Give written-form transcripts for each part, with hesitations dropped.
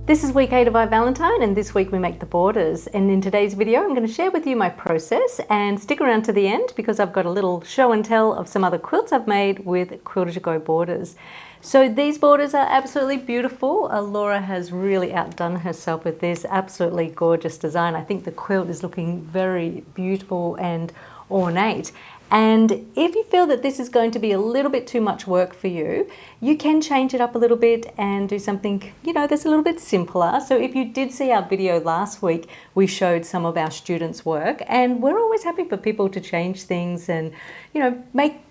This is week 8 of our Valentine, and this week we make the borders. And in today's video I'm going to share with you my process, and stick around to the end because I've got a little show and tell of some other quilts I've made with Quilt-as-you-go borders. So these borders are absolutely beautiful. Laura has really outdone herself with this absolutely gorgeous design. I think the quilt is looking very beautiful and ornate. And if you feel that this is going to be a little bit too much work for you, you can change it up a little bit and do something, that's a little bit simpler. So if you did see our video last week, we showed some of our students' work, and we're always happy for people to change things and,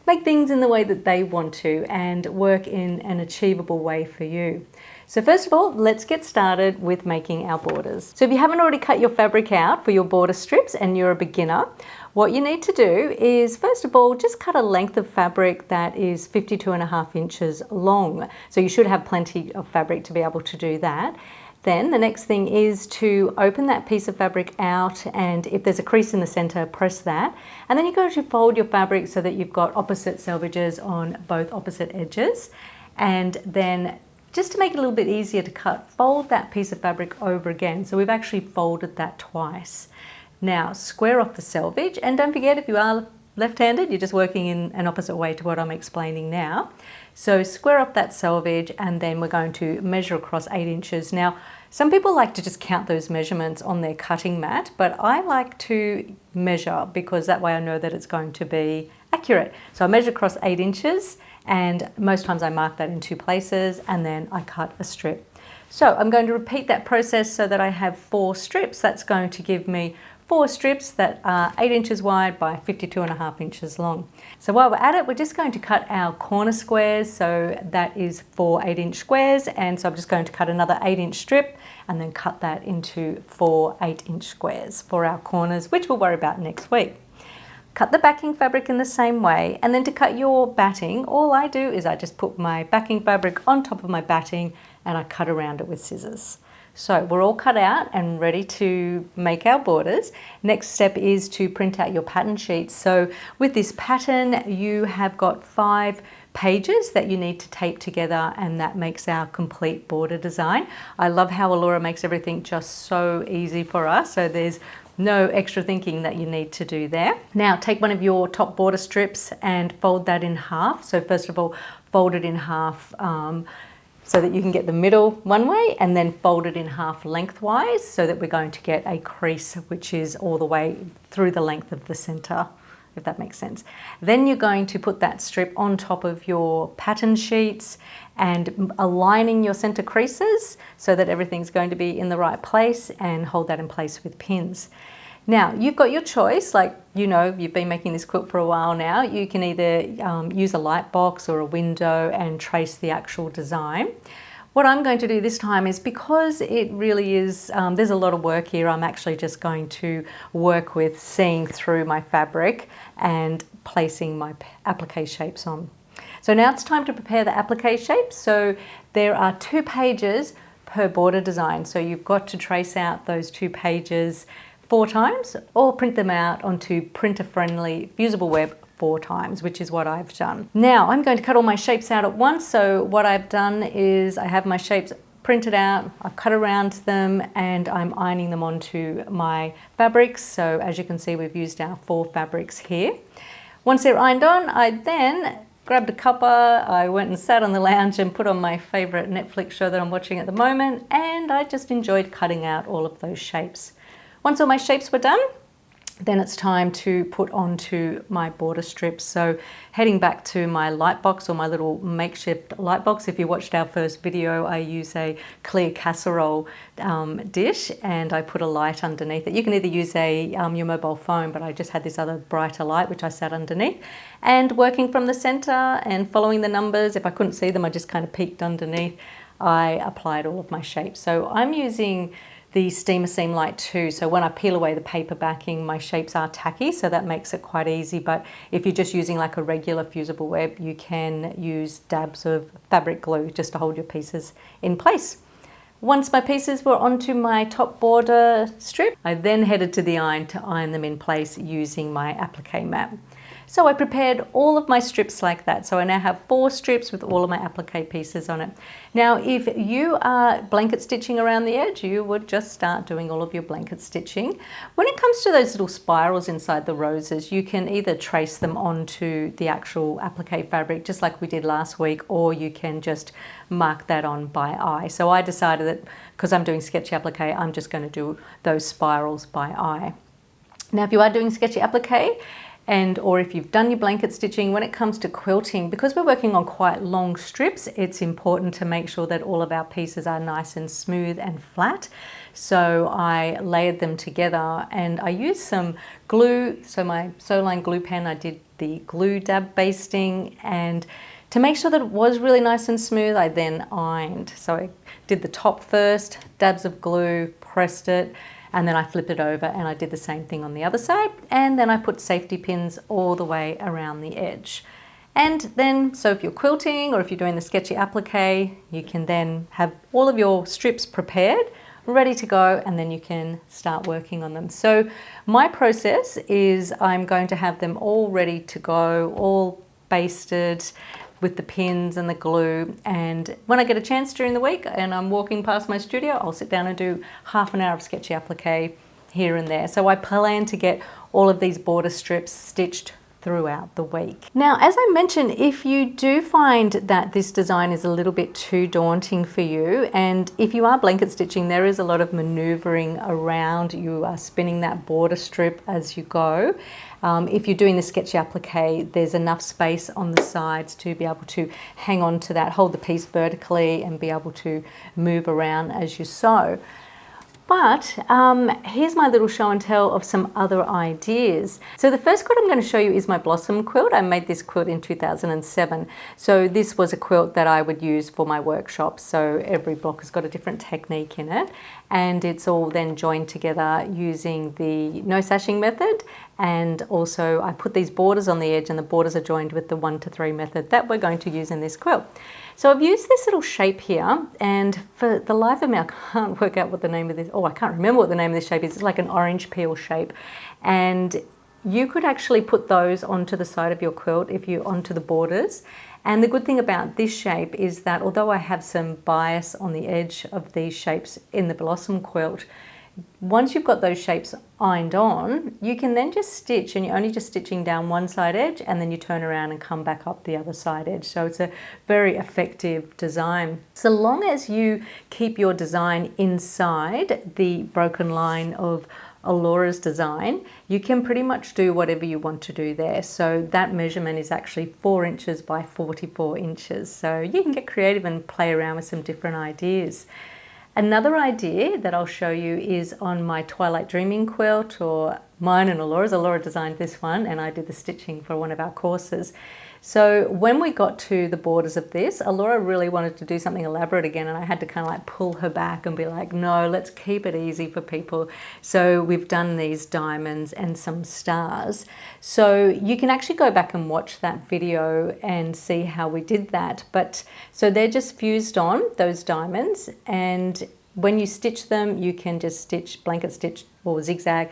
make things in the way that they want to and work in an achievable way for you. So first of all, let's get started with making our borders. So if you haven't already cut your fabric out for your border strips and you're a beginner, what you need to do is, first of all, just cut a length of fabric that is 52.5 inches long. So you should have plenty of fabric to be able to do that. Then the next thing is to open that piece of fabric out, and if there's a crease in the center, press that. And then you're going to fold your fabric so that you've got opposite selvages on both opposite edges. And then, just to make it a little bit easier to cut, fold that piece of fabric over again. So we've actually folded that twice. Now square off the selvage, and don't forget, if you are left-handed, you're just working in an opposite way to what I'm explaining now. So square off that selvage, and then we're going to measure across 8 inches. Now, some people like to just count those measurements on their cutting mat, but I like to measure because that way I know that it's going to be accurate. So I measure across 8 inches, and most times I mark that in 2 places, and then I cut a strip. So I'm going to repeat that process so that I have 4 strips. That's going to give me 4 strips that are 8 inches wide by 52.5 inches long. So while we're at it, we're just going to cut our corner squares. So that is 4 8-inch squares, and so I'm just going to cut another 8-inch strip and then cut that into 4 8-inch squares for our corners, which we'll worry about next week. Cut the backing fabric in the same way, and then to cut your batting, all I do is I just put my backing fabric on top of my batting and I cut around it with scissors. So we're all cut out and ready to make our borders. Next step is to print out your pattern sheets. So with this pattern, you have got 5 pages that you need to tape together, and that makes our complete border design. I love how Laura makes everything just so easy for us. So there's no extra thinking that you need to do there. Now take one of your top border strips and fold that in half. So first of all, fold it in half so that you can get the middle one way, and then fold it in half lengthwise so that we're going to get a crease which is all the way through the length of the center, if that makes sense. Then you're going to put that strip on top of your pattern sheets and aligning your center creases so that everything's going to be in the right place, and hold that in place with pins. Now you've got your choice, you've been making this quilt for a while now. You can either use a light box or a window and trace the actual design. What I'm going to do this time is, because it really is, there's a lot of work here, I'm actually just going to work with seeing through my fabric and placing my applique shapes on. So now it's time to prepare the applique shapes. So there are 2 pages per border design. So you've got to trace out those 2 pages 4 times, or print them out onto printer-friendly fusible web 4 times, which is what I've done. Now I'm going to cut all my shapes out at once. So what I've done is I have my shapes printed out, I've cut around them, and I'm ironing them onto my fabrics. So as you can see, we've used our 4 fabrics here. Once they're ironed on, I then grabbed a cuppa, I went and sat on the lounge and put on my favorite Netflix show that I'm watching at the moment, and I just enjoyed cutting out all of those shapes. Once all my shapes were done, then it's time to put onto my border strips. So heading back to my light box, or my little makeshift light box. If you watched our first video, I use a clear casserole dish, and I put a light underneath it. You can either use your mobile phone, but I just had this other brighter light which I sat underneath. And working from the center and following the numbers, if I couldn't see them, I just kind of peeked underneath. I applied all of my shapes. So I'm using the steamer seam light too, so when I peel away the paper backing, my shapes are tacky, so that makes it quite easy. But if you're just using like a regular fusible web, you can use dabs of fabric glue just to hold your pieces in place. Once my pieces were onto my top border strip, I then headed to the iron to iron them in place using my applique mat. So I prepared all of my strips like that. So I now have 4 strips with all of my applique pieces on it. Now, if you are blanket stitching around the edge, you would just start doing all of your blanket stitching. When it comes to those little spirals inside the roses, you can either trace them onto the actual applique fabric, just like we did last week, or you can just mark that on by eye. So I decided that because I'm doing sketchy applique, I'm just going to do those spirals by eye. Now, if you are doing sketchy applique, or if you've done your blanket stitching, when it comes to quilting, because we're working on quite long strips, it's important to make sure that all of our pieces are nice and smooth and flat. So I layered them together and I used some glue. So my Soline glue pen, I did the glue dab basting, and to make sure that it was really nice and smooth, I then ironed. So I did the top first, dabs of glue, pressed it, and then I flipped it over and I did the same thing on the other side, and then I put safety pins all the way around the edge. And then, so if you're quilting or if you're doing the sketchy applique, you can then have all of your strips prepared, ready to go, and then you can start working on them. So my process is I'm going to have them all ready to go, all basted with the pins and the glue, and when I get a chance during the week and I'm walking past my studio, I'll sit down and do half an hour of sketchy applique here and there. So I plan to get all of these border strips stitched throughout the week. Now, as I mentioned, if you do find that this design is a little bit too daunting for you, and if you are blanket stitching, there is a lot of maneuvering around. You are spinning that border strip as you go. If you're doing the sketchy applique, there's enough space on the sides to be able to hang on to that, hold the piece vertically and be able to move around as you sew. But here's my little show and tell of some other ideas. So the first quilt I'm going to show you is my Blossom quilt. I made this quilt in 2007. So this was a quilt that I would use for my workshops. So every block has got a different technique in it. And it's all then joined together using the no sashing method. And also I put these borders on the edge, and the borders are joined with the 1 to 3 method that we're going to use in this quilt. So I've used this little shape here, and for the life of me, I can't work out what the name of this, I can't remember what the name of this shape is. It's like an orange peel shape. And you could actually put those onto the side of your quilt onto the borders. And the good thing about this shape is that although I have some bias on the edge of these shapes in the Blossom quilt, once you've got those shapes ironed on, you can then just stitch, and you're only just stitching down one side edge, and then you turn around and come back up the other side edge. So it's a very effective design. So long as you keep your design inside the broken line of Alora's design, you can pretty much do whatever you want to do there. So that measurement is actually 4 inches by 44 inches. So you can get creative and play around with some different ideas. Another idea that I'll show you is on my Twilight Dreaming quilt, or mine and Alora's. Alora designed this one and I did the stitching for one of our courses. So when we got to the borders of this, Alora really wanted to do something elaborate again, and I had to kind of like pull her back and be like, no, let's keep it easy for people. So we've done these diamonds and some stars. So you can actually go back and watch that video and see how we did that. But so they're just fused on, those diamonds, and when you stitch them, you can just stitch, blanket stitch or zigzag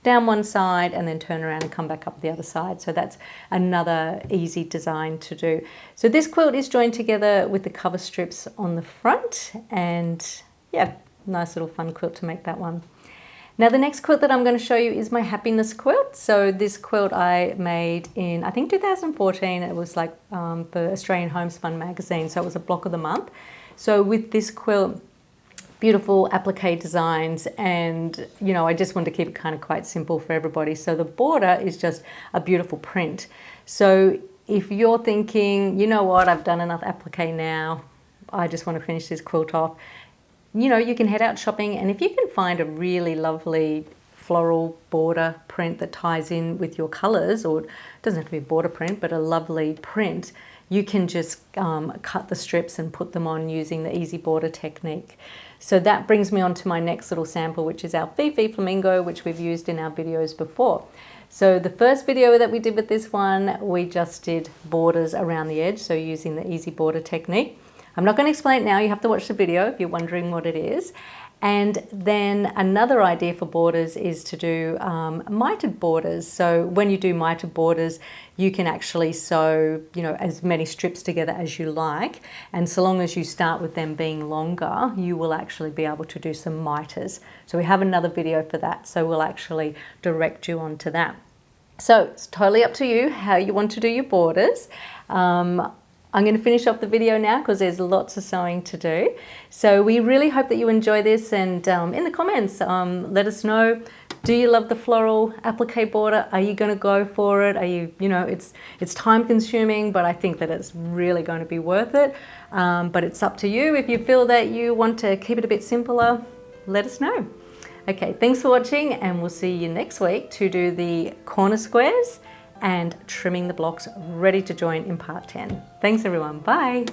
down one side and then turn around and come back up the other side. So that's another easy design to do. So this quilt is joined together with the cover strips on the front, and yeah, nice little fun quilt to make that one. Now the next quilt that I'm going to show you is my Happiness quilt. So this quilt I made in, I think 2014. It was like for Australian Homespun magazine. So it was a block of the month. So with this quilt, beautiful applique designs, and you know, I just wanted to keep it kind of quite simple for everybody. So the border is just a beautiful print. So if you're thinking, you know what, I've done enough applique now, I just want to finish this quilt off, you know, you can head out shopping, and if you can find a really lovely floral border print that ties in with your colors, or it doesn't have to be a border print, but a lovely print, you can just cut the strips and put them on using the easy border technique. So that brings me on to my next little sample, which is our Fifi Flamingo, which we've used in our videos before. So the first video that we did with this one, we just did borders around the edge, so using the easy border technique. I'm not going to explain it now, you have to watch the video if you're wondering what it is. And then another idea for borders is to do mitered borders. So when you do mitered borders, you can actually sew, you know, as many strips together as you like. And so long as you start with them being longer, you will actually be able to do some miters. So we have another video for that. So we'll actually direct you onto that. So it's totally up to you how you want to do your borders. I'm going to finish off the video now because there's lots of sewing to do. So we really hope that you enjoy this, and in the comments let us know, do you love the floral applique border? Are you going to go for it? Are you, you know, it's time consuming, but I think that it's really going to be worth it. But it's up to you. If you feel that you want to keep it a bit simpler, let us know. Okay, thanks for watching, and we'll see you next week to do the corner squares and trimming the blocks, ready to join in part 10. Thanks everyone, bye.